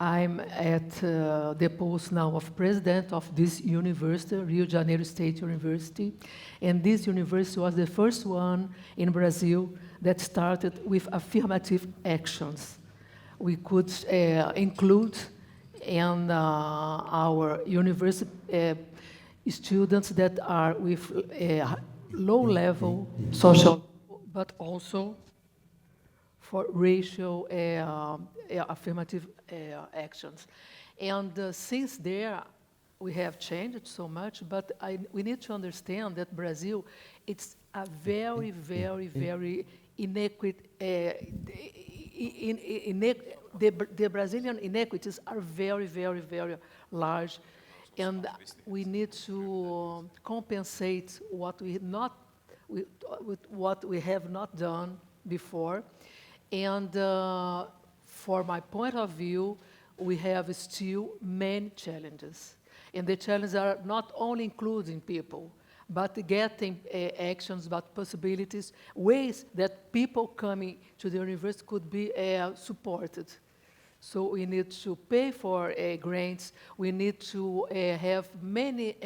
I'm at the post now of president of this university, Rio de Janeiro State University. And this university was the first one in Brazil that started with affirmative actions. We could include in our university students that are with low-level social, but also for racial affirmative actions. And since there, we have changed so much, but we need to understand that Brazil, it's a very, very, very inequity, the Brazilian inequities are very, very, very large, and we need to compensate what we not, with what we have not done before. And for my point of view, we have still many challenges. And the challenges are not only including people, but getting actions, but possibilities, ways that people coming to the university could be supported. So we need to pay for grants. We need to have many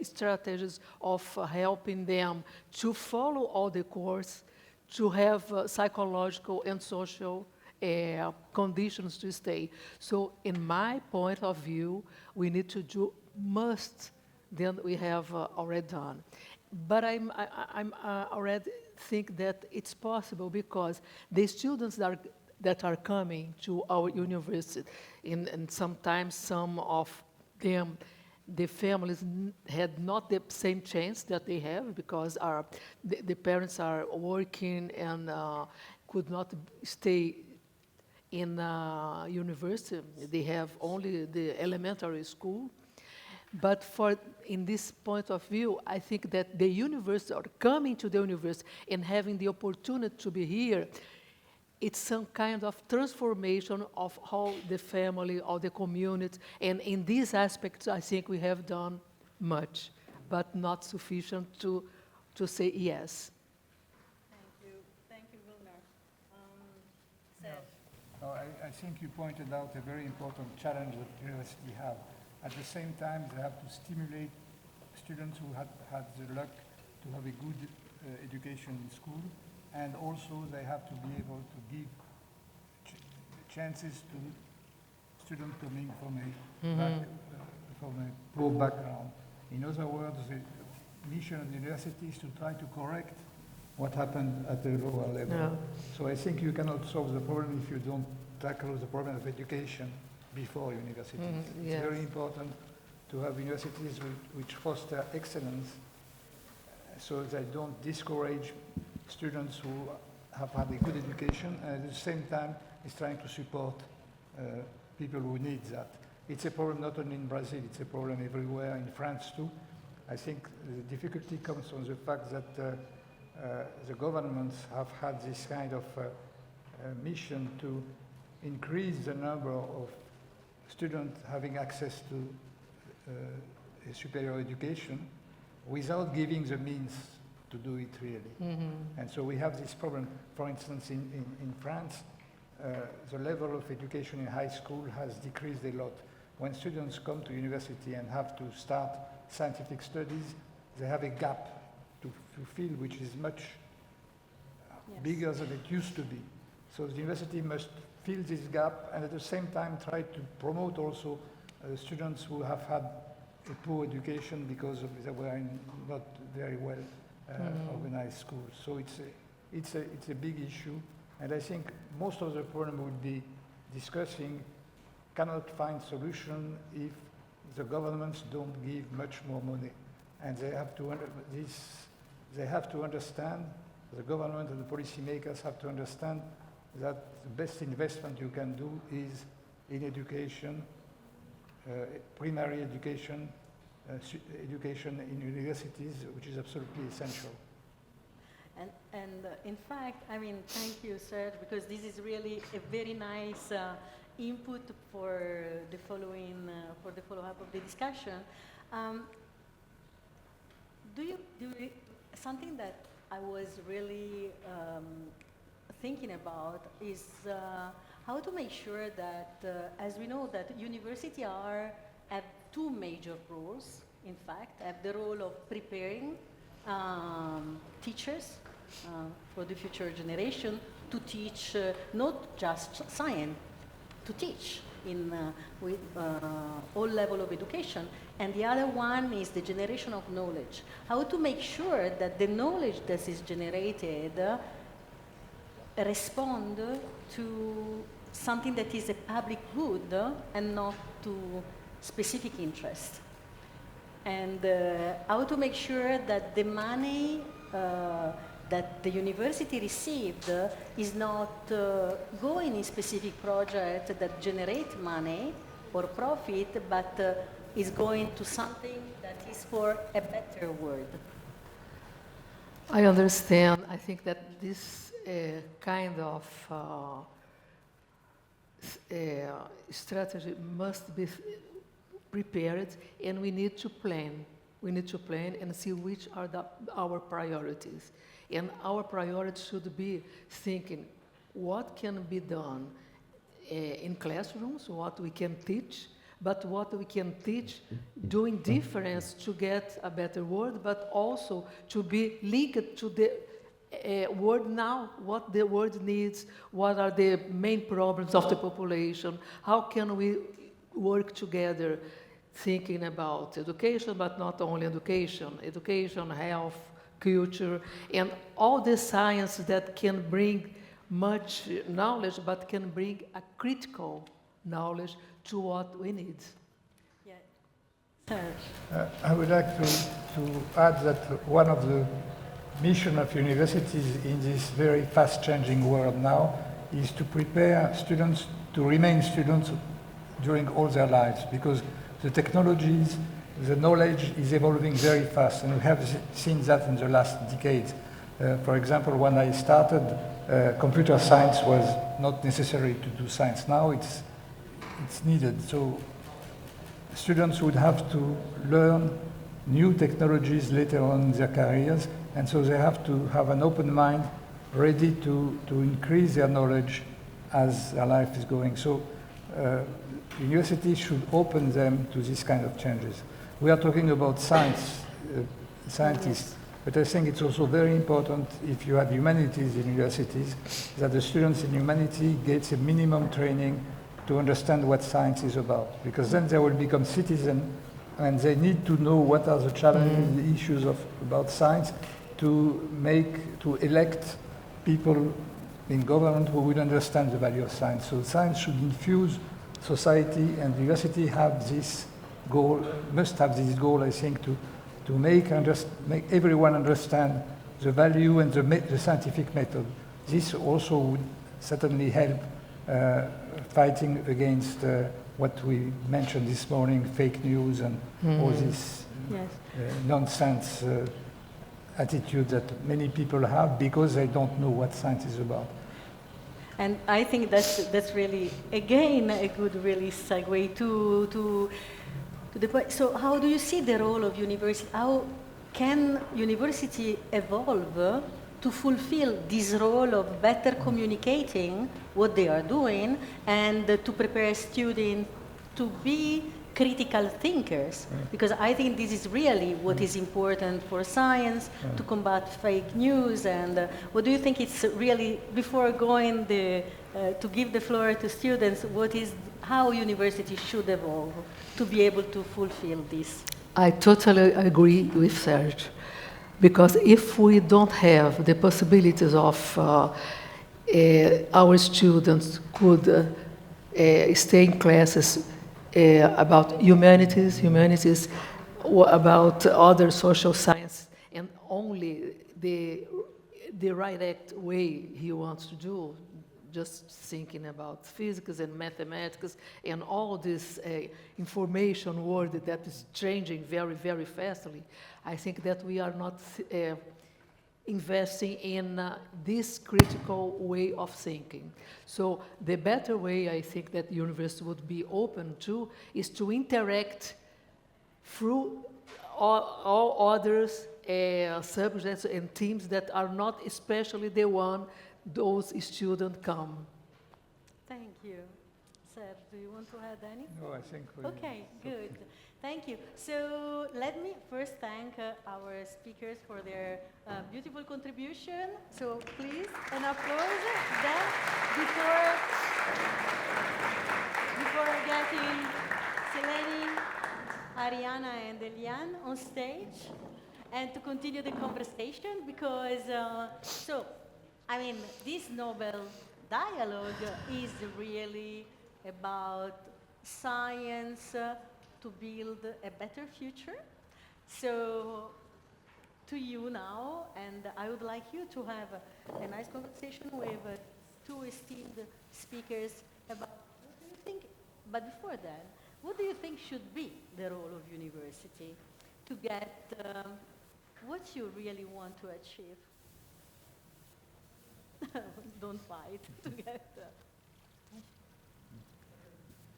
strategies of helping them to follow all the course, to have psychological and social conditions to stay. So in my point of view, we need to do most than we have already done. But I'm already think that it's possible because the students that are coming to our university, and sometimes some of them, the families had not the same chance that they have because the parents are working and could not stay in university. They have only the elementary school. But in this point of view, I think that the university, or coming to the university and having the opportunity to be here, it's some kind of transformation of how the family or the community, and in these aspects, I think we have done much, but not sufficient to say yes. Thank you, Gulnar. Serge. No, I think you pointed out a very important challenge that university have. At the same time, they have to stimulate students who had the luck to have a good education in school, and also they have to be able to give chances to students coming from a poor background. In other words, the mission of the university is to try to correct what happened at the lower level. Yeah. So I think you cannot solve the problem if you don't tackle the problem of education before universities. Yes. It's very important to have universities which foster excellence so they don't discourage students who have had a good education, and at the same time is trying to support people who need that. It's a problem not only in Brazil, it's a problem everywhere, in France too. I think the difficulty comes from the fact that the governments have had this kind of mission to increase the number of students having access to a superior education without giving the means to do it really. Mm-hmm. And so we have this problem. For instance, in France, the level of education in high school has decreased a lot. When students come to university and have to start scientific studies, they have a gap to fill, which is much bigger than it used to be. So the university must fill this gap and at the same time try to promote also students who have had a poor education because they were in not very well organized schools. So it's a big issue, and I think most of the problem would be discussing cannot find solution if the governments don't give much more money, and they have to understand. The government and the policymakers have to understand that the best investment you can do is in education, primary education, education in universities, which is absolutely essential. And in fact, I mean, thank you, Serge, because this is really a very nice input for the follow-up of the discussion. Something that I was really thinking about is how to make sure that, as we know that university have two major roles, in fact, have the role of preparing teachers for the future generation to teach not just science, to teach in with all level of education, and the other one is the generation of knowledge. How to make sure that the knowledge that is generated respond to something that is a public good and not to specific interest. And how to make sure that the money that the university received is not going in specific projects that generate money or profit, but is going to something that is for a better world. I understand. I think that this kind of strategy must be prepared, and we need to plan. We need to plan and see which are our priorities. And our priority should be thinking what can be done in classrooms, what we can teach, but what we can teach doing difference to get a better world, but also to be linked to the world now, what the world needs, what are the main problems of the population, how can we work together thinking about education, but not only education, health, culture, and all the science that can bring much knowledge, but can bring a critical knowledge to what we need. Yeah. Serge. I would like to add that one of the mission of universities in this very fast-changing world now is to prepare students to remain students during all their lives, because the technologies, the knowledge is evolving very fast, and we have seen that in the last decades. For example, when I started, computer science was not necessary to do science. Now it's needed. So students would have to learn new technologies later on in their careers, and so they have to have an open mind, ready to increase their knowledge as their life is going. So universities should open them to this kind of changes. We are talking about scientists, but I think it's also very important, if you have humanities in universities, that the students in humanity get a minimum training to understand what science is about, because then they will become citizens, and they need to know what are the challenges, the issues about science, to elect people in government who will understand the value of science. So science should infuse society, and the university have this goal, must have this goal, I think, to make everyone understand the value and the scientific method. This also would certainly help fighting against what we mentioned this morning, fake news and all this nonsense attitude that many people have because they don't know what science is about. And I think that's really, again, a good really segue to the point. So how do you see the role of university? How can university evolve to fulfill this role of better communicating what they are doing and to prepare students to be critical thinkers? Because I think this is really what is important for science, to combat fake news. And what do you think it's really, before going to give the floor to students, how university should evolve to be able to fulfill this? I totally agree with Serge, because if we don't have the possibilities of our students could stay in classes about humanities, about other social science, and only the direct way he wants to do, just thinking about physics and mathematics and all this information world that is changing very, very fastly, I think that we are not investing in this critical way of thinking. So the better way I think that university would be open to is to interact through all others subjects and teams that are not especially the one those students come. Thank you. Serge, do you want to add anything? No, I think we... Okay, good. Thank you. So let me first thank our speakers for their beautiful contribution. So please, an applause. Then, before getting Saneli, Ariana, and Eliana on stage, and to continue the conversation, because this Nobel dialogue is really about science to build a better future. So to you now, and I would like you to have a nice conversation with two esteemed speakers about what do you think, but before that, what do you think should be the role of university to get what you really want to achieve? Don't fight to get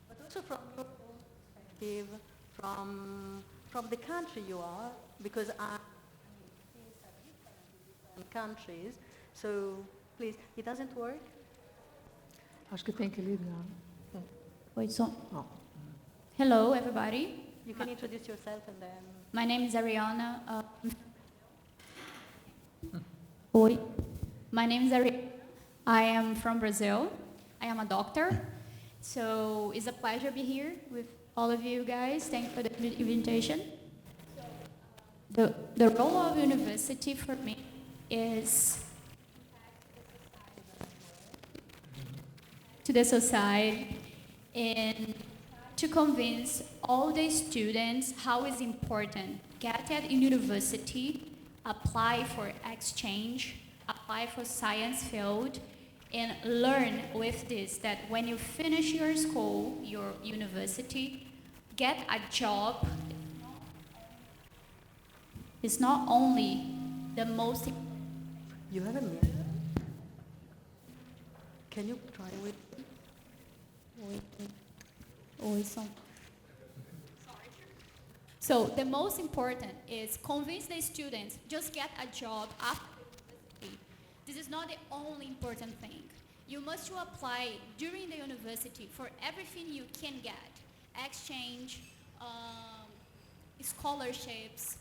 but also from your own perspective, from the country you are, because things are different in different countries. So please, it doesn't work. Acho que tem que ligar. Wait, so, Oh. hello, everybody. You can introduce yourself and then. My name is Ariana. Oi. My name is Ariana. I am from Brazil. I am a doctor. So it's a pleasure to be here with all of you guys. Thank you for the invitation. The role of university for me is to the society and to convince all the students how it's important. Get at university, apply for exchange, apply for science field, and learn with this that when you finish your school, your university, get a job. It's not only the most. You have a minute. Can you try with? So the most important is convince the students, just get a job after university. This is not the only important thing. You must apply during the university for everything you can get. Exchange, scholarships,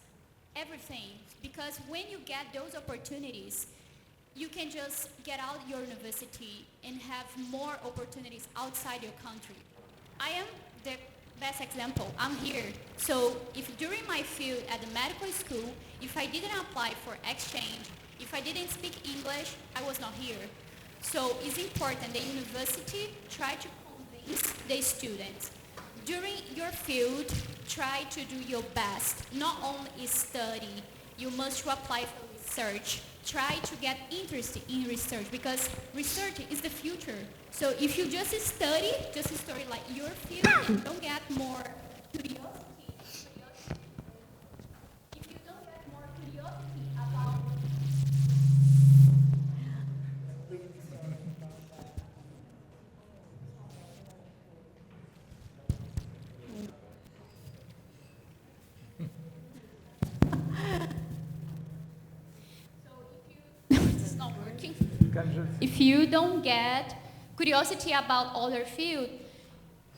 everything. Because when you get those opportunities, you can just get out your university and have more opportunities outside your country. I am the best example. I'm here. So if during my field at the medical school, if I didn't apply for exchange, if I didn't speak English, I was not here. So it's important the university try to convince the students. During your field, try to do your best. Not only study, you must apply for research. Try to get interested in research because research is the future. So if you just study like your field and don't get more curiosity, if you don't get more curiosity about it's not working. If you don't get curiosity about other field,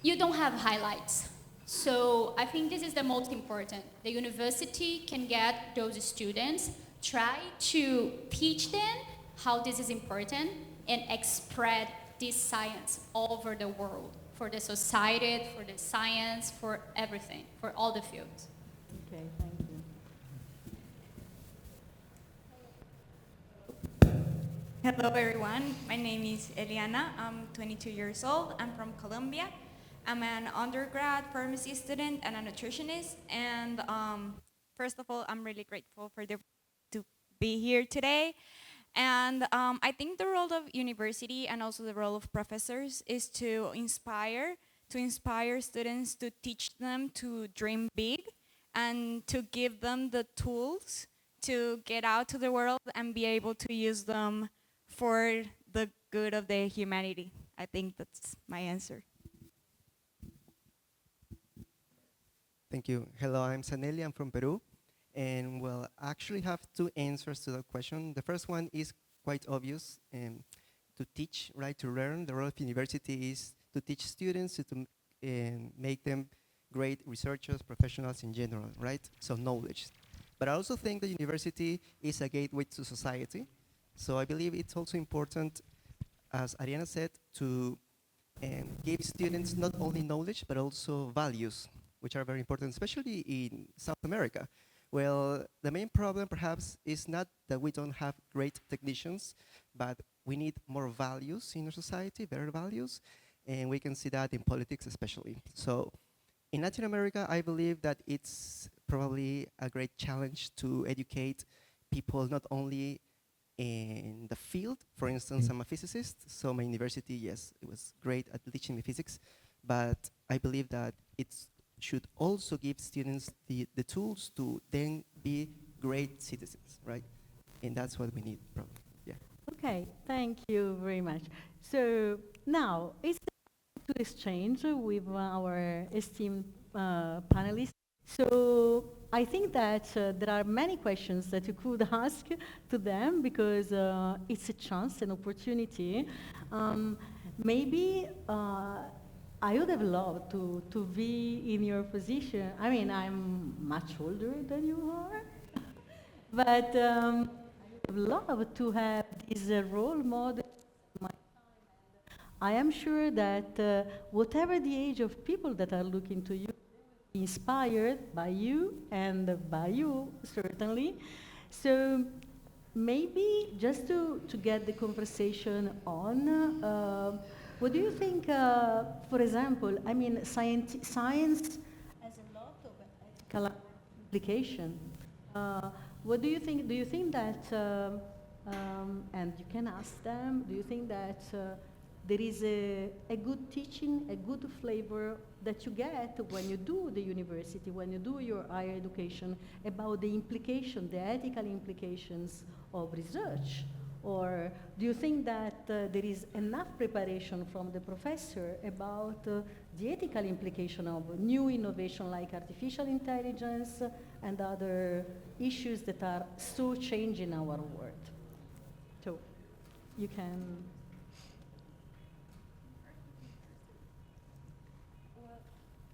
you don't have highlights. So I think this is the most important. The university can get those students, try to teach them how this is important and spread this science all over the world for the society, for the science, for everything, for all the fields. Okay, thank you. Hello everyone, my name is Eliana, I'm 22 years old, I'm from Colombia. I'm an undergrad pharmacy student and a nutritionist, and first of all, I'm really grateful to be here today. And I think the role of university and also the role of professors is to inspire students, to teach them to dream big and to give them the tools to get out to the world and be able to use them for the good of the humanity. I think that's my answer. Thank you. Hello, I'm Saneli, I'm from Peru. And well, I actually have two answers to that question. The first one is quite obvious. to teach, right, to learn. The role of university is to teach students, and make them great researchers, professionals in general, right? So knowledge. But I also think the university is a gateway to society. So I believe it's also important, as Ariana said, to give students not only knowledge, but also values, which are very important, especially in South America. Well, the main problem perhaps is not that we don't have great technicians, but we need more values in our society, better values, and we can see that in politics especially. So in Latin America, I believe that it's probably a great challenge to educate people not only in the field. For instance, I'm a physicist, so my university, yes, it was great at teaching me physics, but I believe that it should also give students the tools to then be great citizens, right? And that's what we need, probably, yeah. Okay, thank you very much. So now it's time to exchange with our esteemed panelists. So I think that there are many questions that you could ask to them because it's a chance, an opportunity. Maybe I would have loved to be in your position. I mean, I'm much older than you are, but I would love to have this role model. I am sure that whatever the age of people that are looking to you, inspired by you and by you, certainly. So maybe just to get the conversation on, what do you think, for example, I mean, science has a lot of ethical implication. What do you think? Do you think that, and you can ask them, do you think that there is a good teaching, a good flavor that you get when you do the university, when you do your higher education, about the implication, the ethical implications of research? Or do you think that there is enough preparation from the professor about the ethical implication of new innovation like artificial intelligence and other issues that are so changing our world? So you can...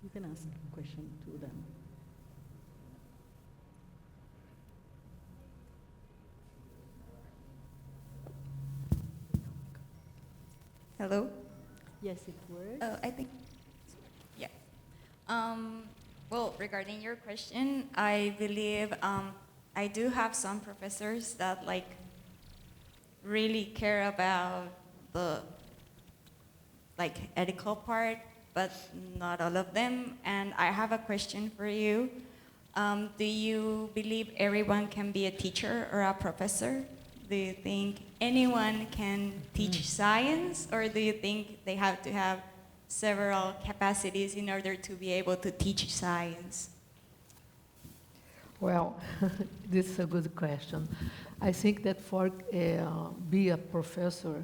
You can ask a question to them. Hello? Yes, it works. I think, yeah. Well, regarding your question, I believe I do have some professors that really care about the ethical part, but not all of them. And I have a question for you. Do you believe everyone can be a teacher or a professor? Do you think anyone can teach science, or do you think they have to have several capacities in order to be able to teach science? Well, this is a good question. I think that for be a professor,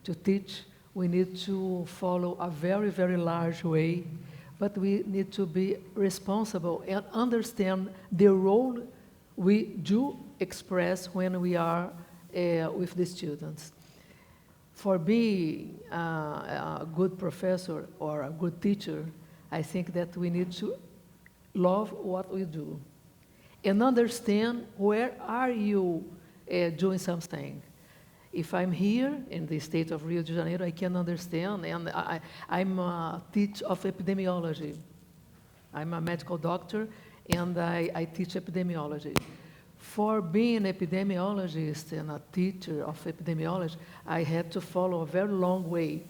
to teach, we need to follow a very, very large way, but we need to be responsible and understand the role we do express when we are with the students. For being a good professor or a good teacher, I think that we need to love what we do and understand where are you doing something. If I'm here in the state of Rio de Janeiro, I can understand, and I'm a teacher of epidemiology. I'm a medical doctor, and I teach epidemiology. For being an epidemiologist and a teacher of epidemiology, I had to follow a very long way.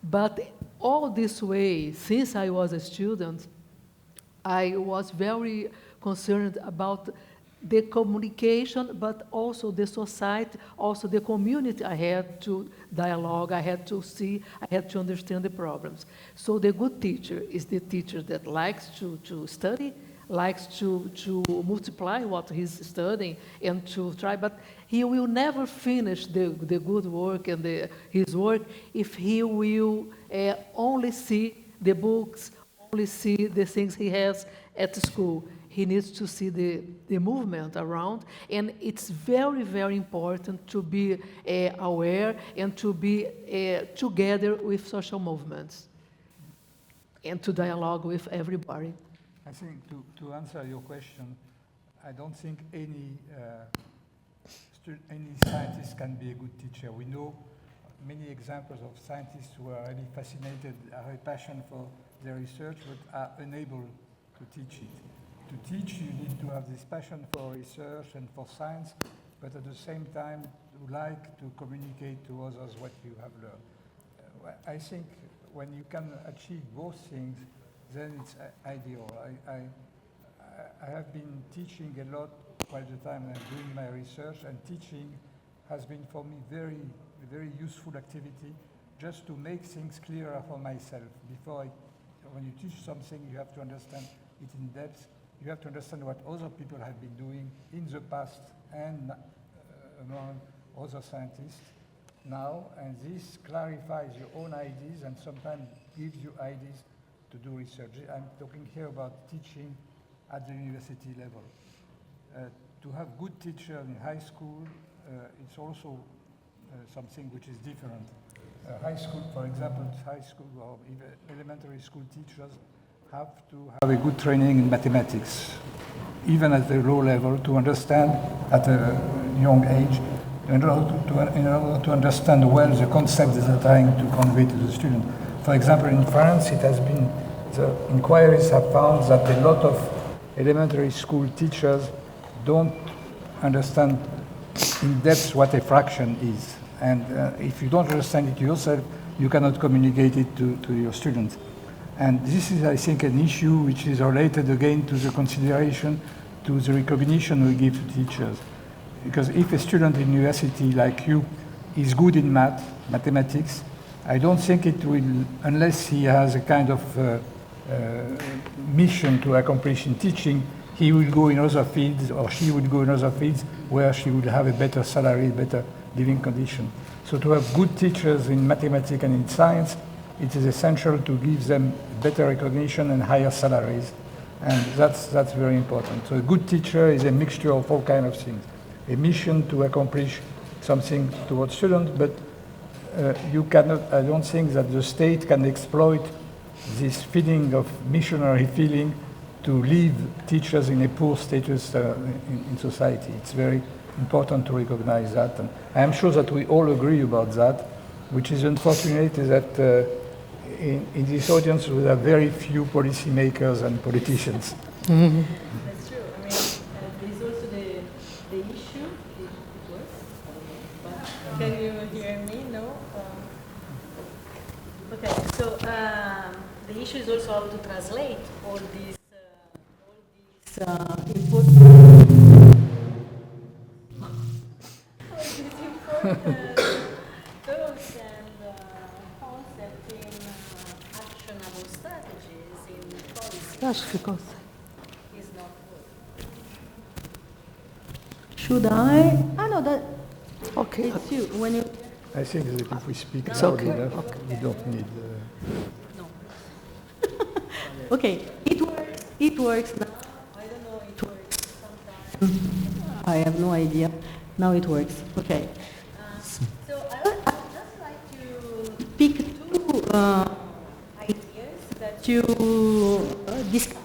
But all this way, since I was a student, I was very concerned about the communication, but also the society, also the community. I had to dialogue, I had to see, I had to understand the problems. So the good teacher is the teacher that likes to study, likes to multiply what he's studying and to try, but he will never finish the good work and his work if he will only see the books, only see the things he has at school. he needs to see the movement around, and it's very, very important to be aware and to be together with social movements and to dialogue with everybody. I think to answer your question, I don't think any scientist can be a good teacher. We know many examples of scientists who are really fascinated, have a passion for their research, but are unable to teach it. To teach, you need to have this passion for research and for science, but at the same time, you like to communicate to others what you have learned. I think when you can achieve both things, then it's ideal. I have been teaching a lot quite the time and doing my research, and teaching has been for me a very useful activity, just to make things clearer for myself. When you teach something, you have to understand it in depth. You have to understand what other people have been doing in the past and among other scientists now, and this clarifies your own ideas and sometimes gives you ideas to do research. I'm talking here about teaching at the university level. To have good teachers in high school, it's also something which is different. High school, for example, high school or even elementary school teachers have to have a good training in mathematics, even at the low level, to understand at a young age, in order to understand well the concept that they're trying to convey to the student. For example, in France, it has been, the inquiries have found that a lot of elementary school teachers don't understand in depth what a fraction is. And if you don't understand it yourself, you cannot communicate it to your students. And this is, I think, an issue which is related again to the consideration, to the recognition we give to teachers. Because if a student in university like you is good in mathematics, I don't think it will, unless he has a kind of mission to accomplish in teaching, he will go in other fields, or she will go in other fields where she will have a better salary, better living condition. So to have good teachers in mathematics and in science, it is essential to give them better recognition and higher salaries. And that's very important. So a good teacher is a mixture of all kinds of things. A mission to accomplish something towards students, but you cannot, I don't think that the state can exploit this feeling of missionary feeling to leave teachers in a poor status in society. It's very important to recognize that. And I am sure that we all agree about that, which is unfortunate is that in this audience we have very few policymakers and politicians. Mm-hmm. That's true. I mean, there's also the issue. It works. Can you hear me? No? Okay, so the issue is also how to translate all these important terms and concepts in actionable strategies in policy. Acho que ficou. Is not good. Should I? I know that Okay. it's you. When you I think that if we speak It's loud okay. enough, Okay. we don't need... no. Okay, it works. It works now. I don't know. It works sometimes. I have no idea. Now it works. Okay. So I would just like to pick two ideas that you discussed.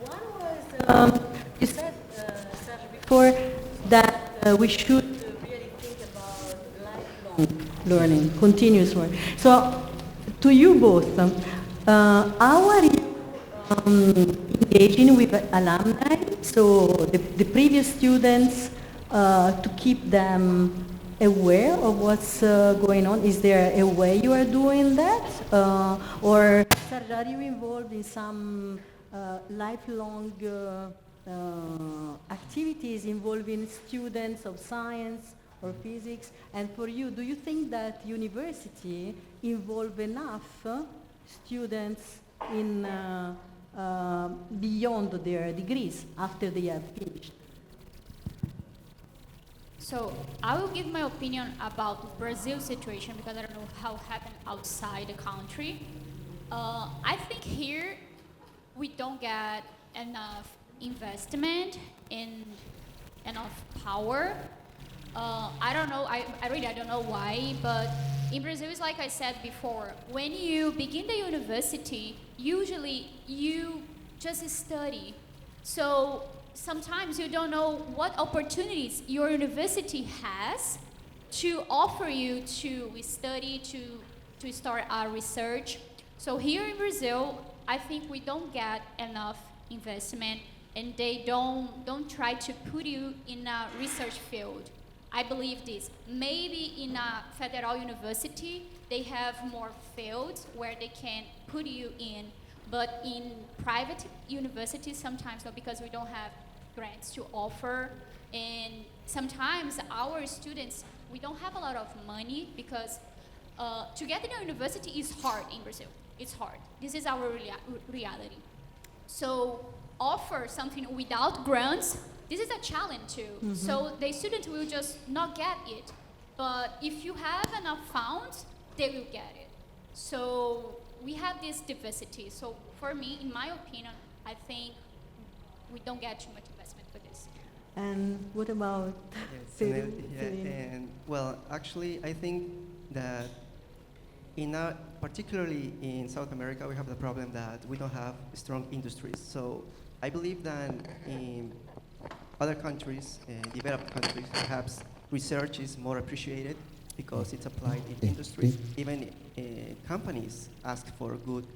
One was you said, Serge, before that we should really think about lifelong learning, continuous learning. So, to you both, how are you engaging with alumni? So, the previous students, to keep them aware of what's going on? Is there a way you are doing that? Or Serge, are you involved in some lifelong activities involving students of science or physics? And for you, do you think that university involve enough students in beyond their degrees after they have finished? So I will give my opinion about Brazil's situation because I don't know how it happened outside the country. I think here we don't get enough investment and enough power. I don't know, I really I don't know why, but in Brazil, it's like I said before, when you begin the university, usually you just study. So sometimes you don't know what opportunities your university has to offer you to study, to start our research. So here in Brazil, I think we don't get enough investment and they don't try to put you in a research field. I believe this. Maybe in a federal university, they have more fields where they can put you in. But in private universities, sometimes not, because we don't have grants to offer. And sometimes our students, we don't have a lot of money because to get in a university is hard in Brazil. It's hard. This is our reality. So offer something without grants, this is a challenge too. Mm-hmm. So the student will just not get it. But if you have enough funds, they will get it. So we have this diversity. So for me, in my opinion, I think we don't get too much investment for this. And what about and well, actually, I think that particularly in South America, we have the problem that we don't have strong industries. So I believe that in other countries, developed countries, perhaps research is more appreciated because it's applied in industry. Even companies ask for good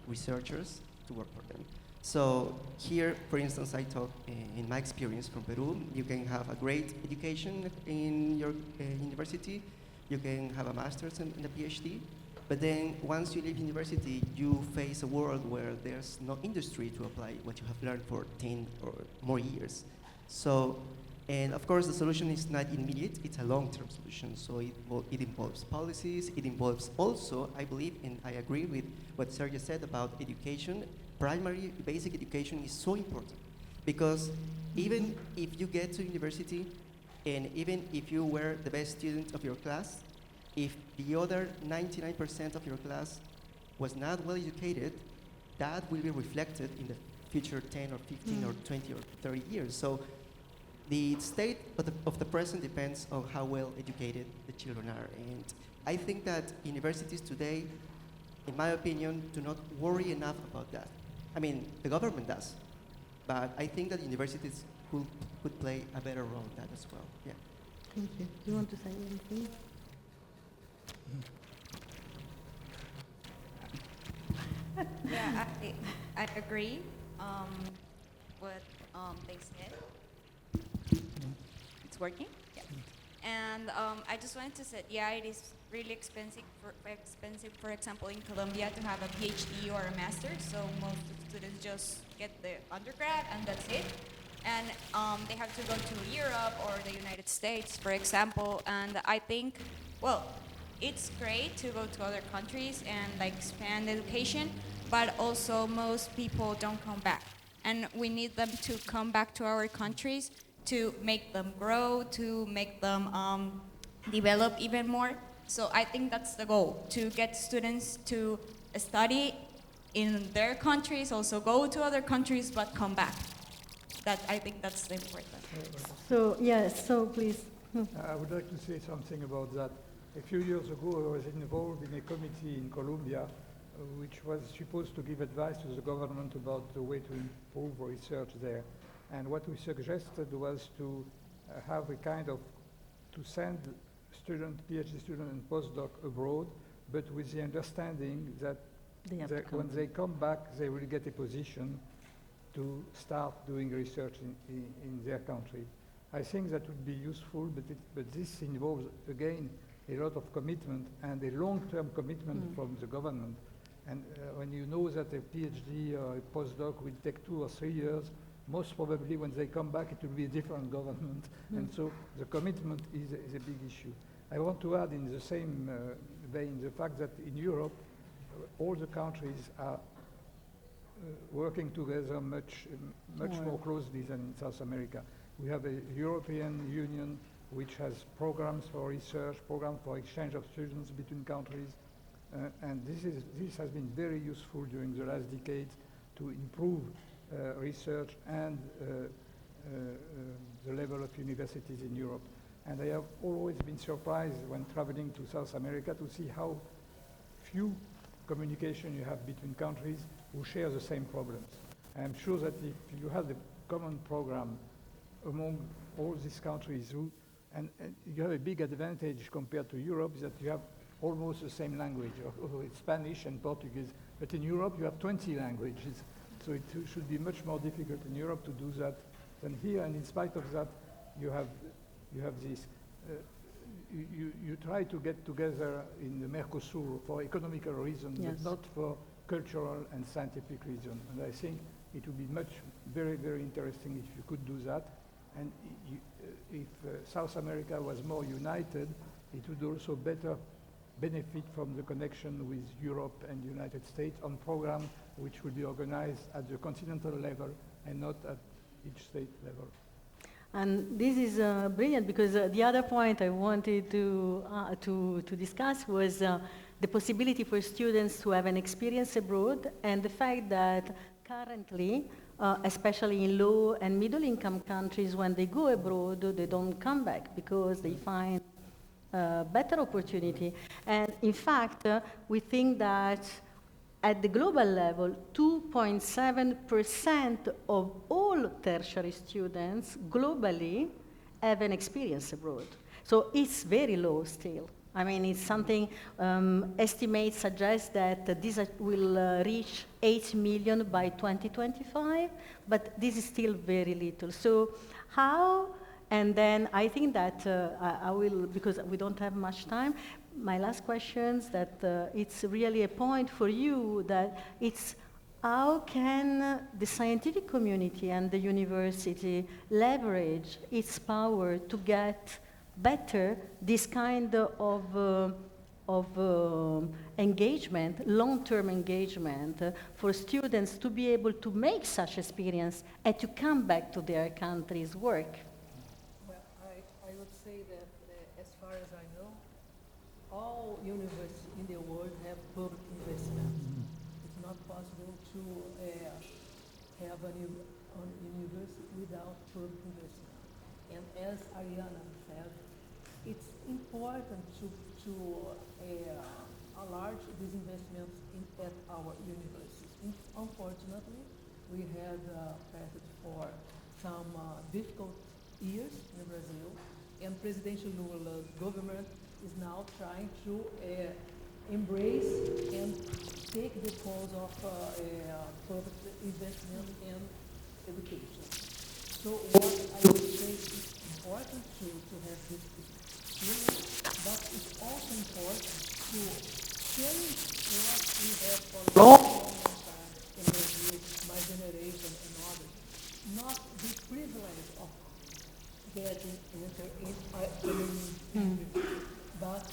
researchers to work for them. So here, for instance, I talk in my experience from Peru, you can have a great education in your university, you can have a master's and a PhD, but then once you leave university, you face a world where there's no industry to apply what you have learned for 10 or more years. So, and of course the solution is not immediate, it's a long-term solution. So it involves policies, it involves also, I believe, and I agree with what Serge said about education. Primary, basic education is so important because even if you get to university and even if you were the best student of your class, if the other 99% of your class was not well educated, that will be reflected in the future 10 or 15 or 20 or 30 years. So the state of the present depends on how well educated the children are. And I think that universities today, in my opinion, do not worry enough about that. I mean, the government does, but I think that universities could play a better role in that as well. Yeah. Thank you. You want to say anything? Yeah, I agree what they said. It's working? Yeah. And I just wanted to say, yeah, it is really expensive, for example, in Colombia to have a PhD or a master's. So most students just get the undergrad and that's it. And they have to go to Europe or the United States, for example. And I think, well, it's great to go to other countries and like expand education, but also most people don't come back. And we need them to come back to our countries to make them grow, to make them develop even more. So I think that's the goal, to get students to study in their countries, also go to other countries, but come back. I think that's the important. So, yes, so please. I would like to say something about that. A few years ago, I was involved in a committee in Colombia which was supposed to give advice to the government about the way to improve research there. And what we suggested was to have a kind of, to send PhD student and postdoc abroad, but with the understanding that when they come back, they will get a position to start doing research in their country. I think that would be useful, but this involves, again, a lot of commitment and a long-term commitment from the government. And when you know that a PhD or a postdoc will take 2 or 3 years, most probably when they come back it will be a different government. And so the commitment is a big issue. I want to add in the same vein the fact that in Europe, all the countries are working together much more closely than in South America. We have a European Union which has programs for research, programs for exchange of students between countries, and this has been very useful during the last decades to improve research and the level of universities in Europe. And I have always been surprised when traveling to South America to see how few communication you have between countries who share the same problems. I'm sure that if you have a common program among all these countries, and you have a big advantage compared to Europe, is that you have almost the same language, or it's Spanish and Portuguese. But in Europe, you have 20 languages. So it should be much more difficult in Europe to do that than here. And in spite of that, you have this. You try to get together in the Mercosur for economical reasons, Yes. but not for cultural and scientific reasons. And I think it would be very, very interesting if you could do that. And if South America was more united, it would also better benefit from the connection with Europe and the United States on programs which will be organized at the continental level and not at each state level. And this is brilliant because the other point I wanted to discuss was the possibility for students to have an experience abroad, and the fact that currently, especially in low and middle income countries, when they go abroad, they don't come back because they find better opportunity. And in fact, we think that at the global level, 2.7% of all tertiary students globally have an experience abroad. So it's very low still. I mean, it's something, estimates suggest that this will reach 8 million by 2025, but this is still very little. So how, and then I think that I will, because we don't have much time, my last question is that it's really a point for you that it's how can the scientific community and the university leverage its power to get better this kind of engagement, long-term engagement for students to be able to make such experience and to come back to their country's work? Well, I would say that as far as I know, all universities in the world have public investments. It's not possible to have a university without public investment. And as Ariana said, it's important to enlarge these investments at our universities. Unfortunately, we had passed for some difficult years in Brazil, and President Lula's government is now trying to embrace and take the cause of public investment in education. So what I would say is important to have this experience, but it's also important to change what we have for a long time in Brazil, my generation and others. Not the privilege of getting enter in but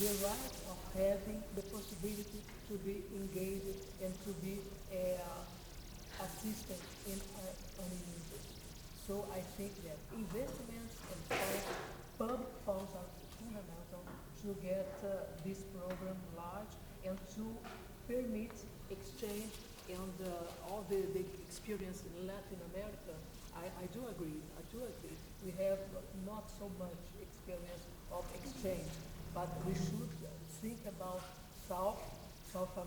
the right of having the possibility to be engaged and to be assisted in an university. So I think that investments and public funds are fundamental to get this program large and to permit exchange and all the experience in Latin America. I do agree. We have not so much experience of exchange, but we should think about South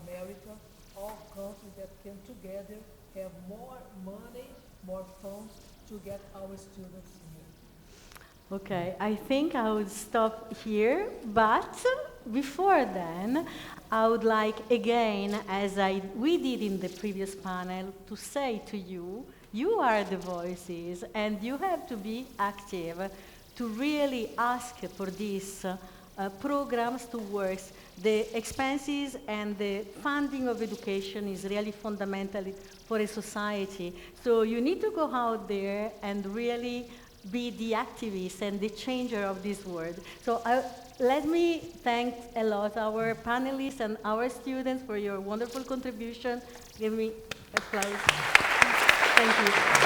America, all countries that can together have more money, more funds to get our students here. Okay, I think I would stop here, but before then, I would like again, as we did in the previous panel, to say to you, you are the voices and you have to be active to really ask for these programs to work. The expenses and the funding of education is really fundamental for a society. So you need to go out there and really be the activist and the changer of this world. So let me thank a lot our panelists and our students for your wonderful contribution. Give me applause. Thank you.